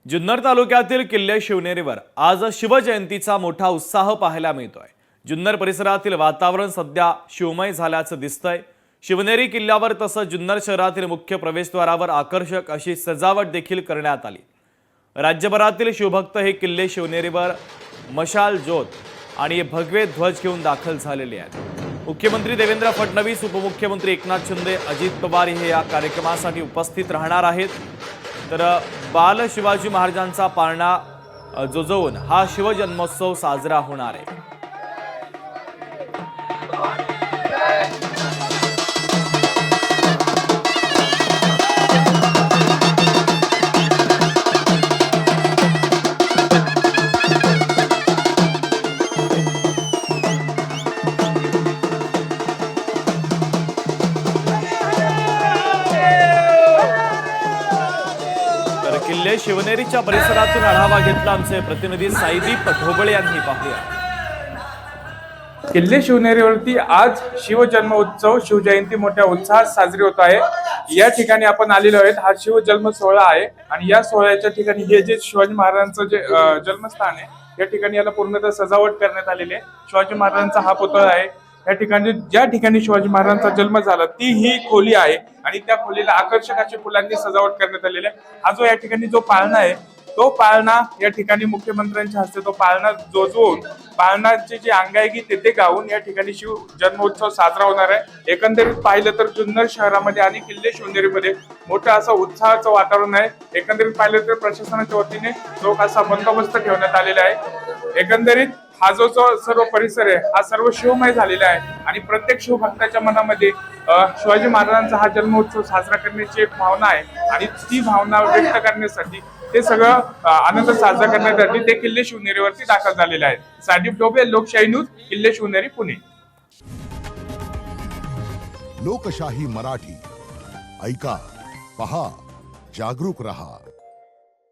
जुन्नर तालुक्यातील किल्ले शिवनेरीवर आज शिवजयंतीचा मोठा उत्साह पाहायला मिळतोय। जुन्नर परिसरातील वातावरण सध्या शिवमय झाल्याचं दिसतंय। शिवनेरी किल्ल्यावर तसंच जुन्नर शहरातील मुख्य प्रवेशद्वारावर आकर्षक अशी सजावट देखील करण्यात आली। राज्यभरातील शिवभक्त हे किल्ले शिवनेरीवर मशाल ज्योत आणि भगवे ध्वज घेऊन दाखल झालेले आहेत। मुख्यमंत्री देवेंद्र फडणवीस, उपमुख्यमंत्री एकनाथ शिंदे, अजित पवार हे या कार्यक्रमासाठी उपस्थित राहणार आहेत। तर बाल शिवाजी महाराजांचा पाळणा जोजवून हा शिवजन्मोत्सव साजरा होणार आहे। किल्ले शिवनेरीच्या परिसरातून आढावा घेतला आमचे प्रतिनिधी साईदीप ढोबळे यांनी। पाहूया। किल्ले शिवनेरीवरती आज शिवजन्मोत्सव शिवजयंती मोठ्या उत्साहात साजरी होत आहे। या ठिकाणी आपण आलेलो आहोत। हा शिवजन्म सोहळा आहे आणि या सोहळ्याच्या ठिकाणी हे जे शिवाजी महाराजांचं जे जन्मस्थान आहे या ठिकाणी याला पूर्णतः सजावट करण्यात आलेली आहे। शिवाजी महाराजांचा हा पुतळा आहे। या ठिकाणी ज्या ठिकाणी शिवाजी महाराजांचा जन्म झाला ती ही खोली आहे आणि त्या खोलीला आकर्षक अशी फुलांनी सजावट करण्यात आलेली आहे। हा जो या ठिकाणी जो पाळणा आहे तो पाळणा या ठिकाणी मुख्यमंत्र्यांच्या हस्ते तो पाळणा जोजवून पाळणाचे जे अंगाई तेथे गाऊन या ठिकाणी शिव जन्मोत्सव साजरा होणार आहे। एकंदरीत पाहिलं तर जुन्नर शहरामध्ये आणि किल्ले शिवनेरीमध्ये मोठं असं उत्साहाचं वातावरण आहे। एकंदरीत पाहिलं तर प्रशासनाच्या वतीने चोख असा बंदोबस्त ठेवण्यात आलेला आहे। एकंदरीत हा जो सर्व परिसर आहे हा सर्व शिवमय झालेला आहे आणि प्रत्येक शिवभक्ताच्या मनामध्ये शिवाजी महाराजांचा हा जन्मोत्सव साजरा करण्याची एक भावना आहे आणि ती भावना व्यक्त करण्यासाठी ते सगळं आनंद साजरा करण्यासाठी ते किल्ले शिवनेरीवरती दाखल झालेले आहेत। सादीप ढोबळे, लोकशाही न्यूज, किल्ले शिवनेरी, पुणे। लोकशाही मराठी ऐका, पहा, जागरूक रहा।